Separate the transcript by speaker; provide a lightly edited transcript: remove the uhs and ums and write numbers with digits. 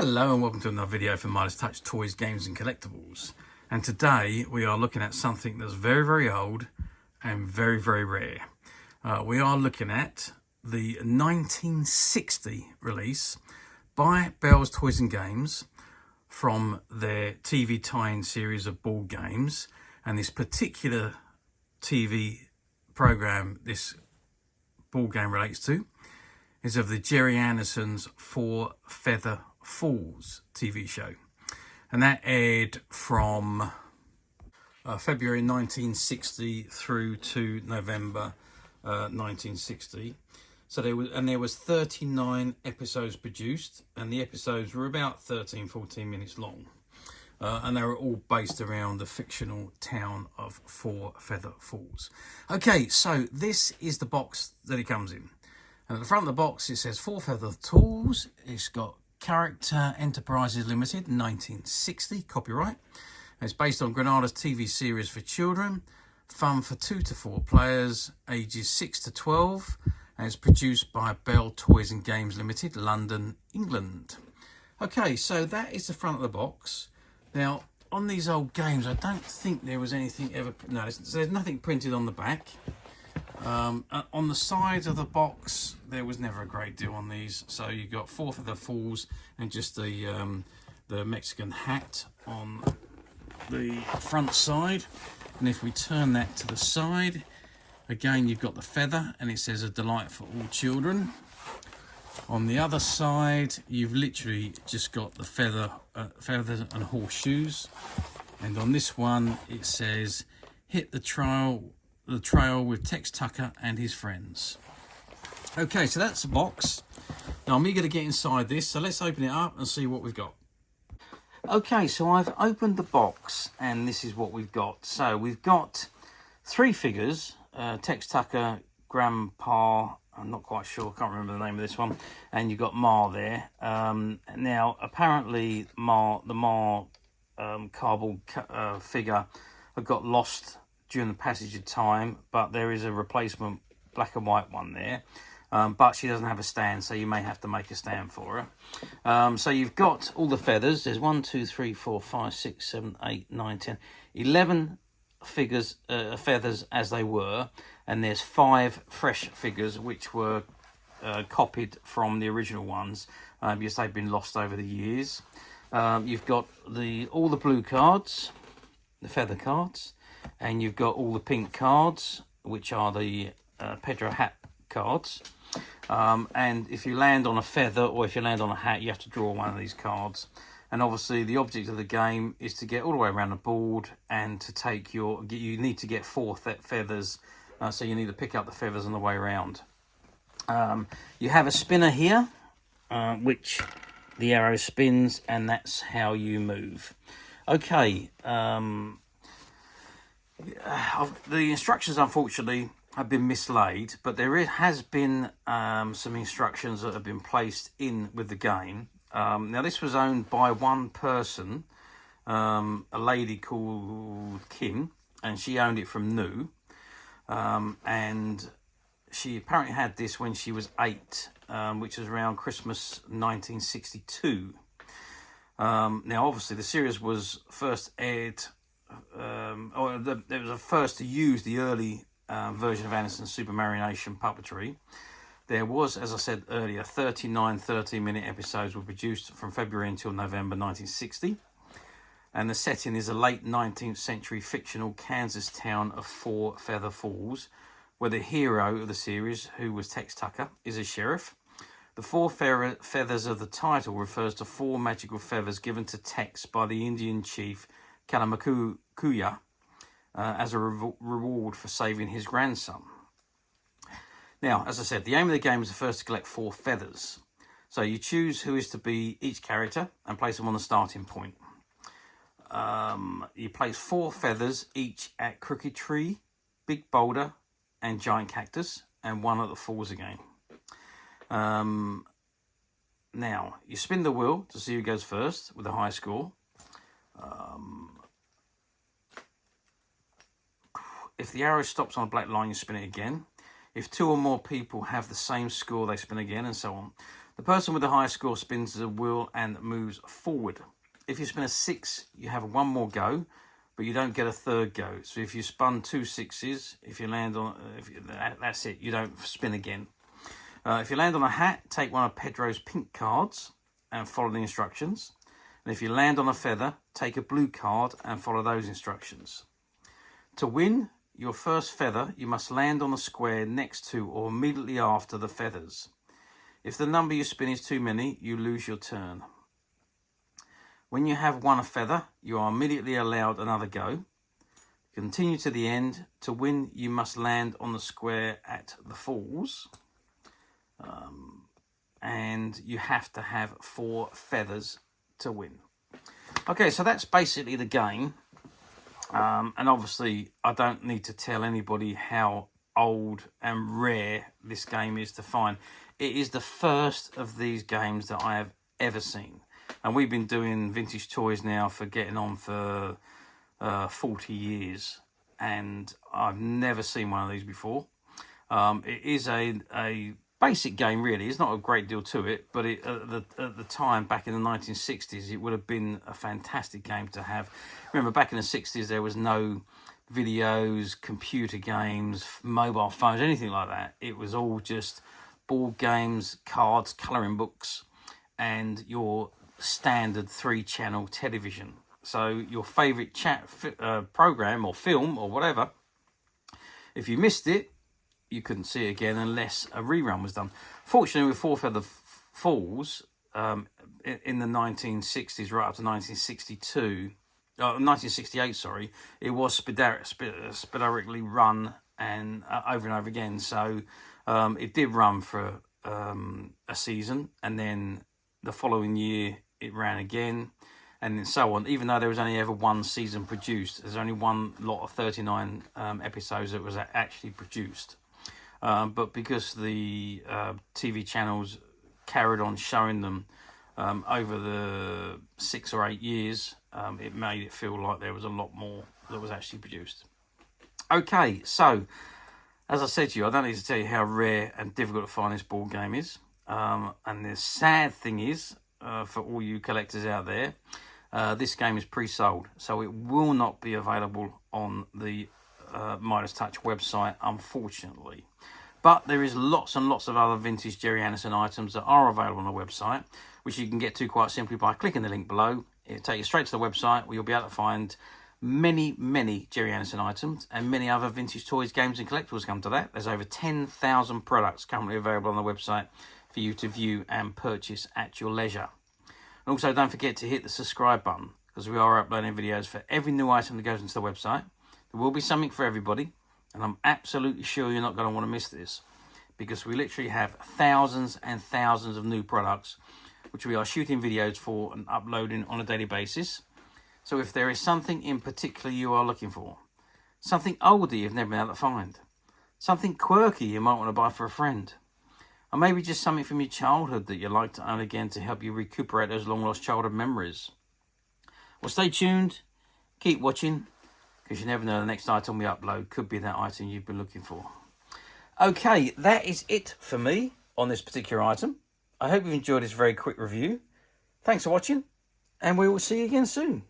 Speaker 1: Hello and welcome to another video from Midas Touch Toys, Games and Collectibles. And today we are looking at something that's very, very old and very, very rare. We are looking at the 1960 release by Bell's Toys and Games from their TV tie-in series of board games. And this particular TV program this board game relates to is of the Gerry Anderson's Four Feather Falls TV show, and that aired from February 1960 through to November 1960. So there was 39 episodes produced, and the episodes were about 13-14 minutes long, and they were all based around the fictional town of Four Feather Falls. Okay, so this is the box that it comes in, and at the front of the box it says Four Feather Tools. It's got Character Enterprises Limited, 1960, copyright. It's based on Granada's TV series for children, fun for 2 to 4 players, ages 6 to 12, and it's produced by Bell Toys and Games Limited, London, England. Okay, so that is the front of the box. Now, on these old games, I don't think there was anything ever... No, there's nothing printed on the back. On the sides of the box, there was never a great deal on these. So you got Four Feather Falls and just the Mexican hat on the front side. And if we turn that to the side, again you've got the feather, and it says a delight for all children. On the other side, you've literally just got the feathers and horseshoes. And on this one, it says hit the trail with Tex Tucker and his friends. Okay, so that's the box. Now I'm eager to get inside this, so let's open it up and see what we've got. Okay, so I've opened the box and this is what we've got. So we've got 3 figures, Tex Tucker, Grandpa, I'm not quite sure, I can't remember the name of this one, and you've got Ma there. Now apparently the Ma cardboard figure got lost during the passage of time, but there is a replacement black and white one there, but she doesn't have a stand, so you may have to make a stand for her. So you've got all the feathers. There's 1, 2, 3, 4, 5, 6, 7, 8, 9, 10, 11 figures, feathers as they were, and there's 5 fresh figures which were copied from the original ones because they've been lost over the years. You've got all the blue cards, the feather cards, and you've got all the pink cards, which are the Pedro hat cards. And if you land on a feather or if you land on a hat, you have to draw one of these cards. And obviously the object of the game is to get all the way around the board and to take you need to get 4 feathers, so you need to pick up the feathers on the way around. You have a spinner here, which the arrow spins, and that's how you move. Okay, the instructions unfortunately have been mislaid, but there has been some instructions that have been placed in with the game. Now this was owned by one person, a lady called Kim, and she owned it from new, and she apparently had this when she was 8, which was around Christmas 1962. Now obviously the series was first aired, it was the first to use the early version of Anderson's Supermarionation Puppetry. There was, as I said earlier, 39 13-minute episodes were produced from February until November 1960. And the setting is a late 19th century fictional Kansas town of Four Feather Falls, where the hero of the series, who was Tex Tucker, is a sheriff. The 4 feathers of the title refers to 4 magical feathers given to Tex by the Indian chief Kalamakuya as a reward for saving his grandson. Now, as I said, the aim of the game is first to collect 4 feathers. So you choose who is to be each character and place them on the starting point. You place 4 feathers each at Crooked Tree, Big Boulder, and Giant Cactus, and 1 at the Falls again. Now, you spin the wheel to see who goes first with the high score. If the arrow stops on a black line, you spin it again. If 2 or more people have the same score, they spin again, and so on. The person with the highest score spins the wheel and moves forward. If you spin a 6, you have one more go, but you don't get a third go. So if you spun 2 6s, if you land on, that's it, you don't spin again. If you land on a hat, take one of Pedro's pink cards and follow the instructions. And if you land on a feather, take a blue card and follow those instructions. To win your first feather, you must land on the square next to or immediately after the feathers. If the number you spin is too many, you lose your turn. When you have won a feather, you are immediately allowed another go. Continue to the end. To win, you must land on the square at the falls. And you have to have 4 feathers to win. Okay, so that's basically the game. And obviously, I don't need to tell anybody how old and rare this game is to find. It is the first of these games that I have ever seen. And we've been doing vintage toys now for getting on for 40 years. And I've never seen one of these before. It is a basic game, really. It's not a great deal to it. But at the time, back in the 1960s, it would have been a fantastic game to have. Remember, back in the 60s, there was no videos, computer games, mobile phones, anything like that. It was all just board games, cards, colouring books, and your standard 3-channel television. So your favourite program or film or whatever, if you missed it, you couldn't see it again unless a rerun was done. Fortunately, with Four Feather Falls, in the 1960s right up to 1968, sorry, it was sporadically run and over again. So it did run for a season, and then the following year it ran again, and then so on. Even though there was only ever one season produced, there's only one lot of 39 episodes that was actually produced. But because the TV channels carried on showing them over the 6 or 8 years, it made it feel like there was a lot more that was actually produced. Okay, so as I said to you, I don't need to tell you how rare and difficult to find this board game is. And the sad thing is, for all you collectors out there, this game is pre-sold, so it will not be available on the Midas Touch website, unfortunately. But there is lots and lots of other vintage Gerry Anderson items that are available on the website, which you can get to quite simply by clicking the link below. It'll take you straight to the website, where you'll be able to find many Gerry Anderson items and many other vintage toys, games and collectibles. Come to that. There's over 10,000 products currently available on the website for you to view and purchase at your leisure. And also, don't forget to hit the subscribe button, because we are uploading videos for every new item that goes into the website. There will be something for everybody, and I'm absolutely sure you're not going to want to miss this, because we literally have thousands and thousands of new products which we are shooting videos for and uploading on a daily basis. So if there is something in particular you are looking for, something older you've never been able to find, something quirky you might want to buy for a friend, or maybe just something from your childhood that you'd like to own again to help you recuperate those long-lost childhood memories, well, stay tuned, keep watching, because you never know, the next item we upload could be that item you've been looking for. Okay, that is it for me on this particular item. I hope you've enjoyed this very quick review. Thanks for watching, and we will see you again soon.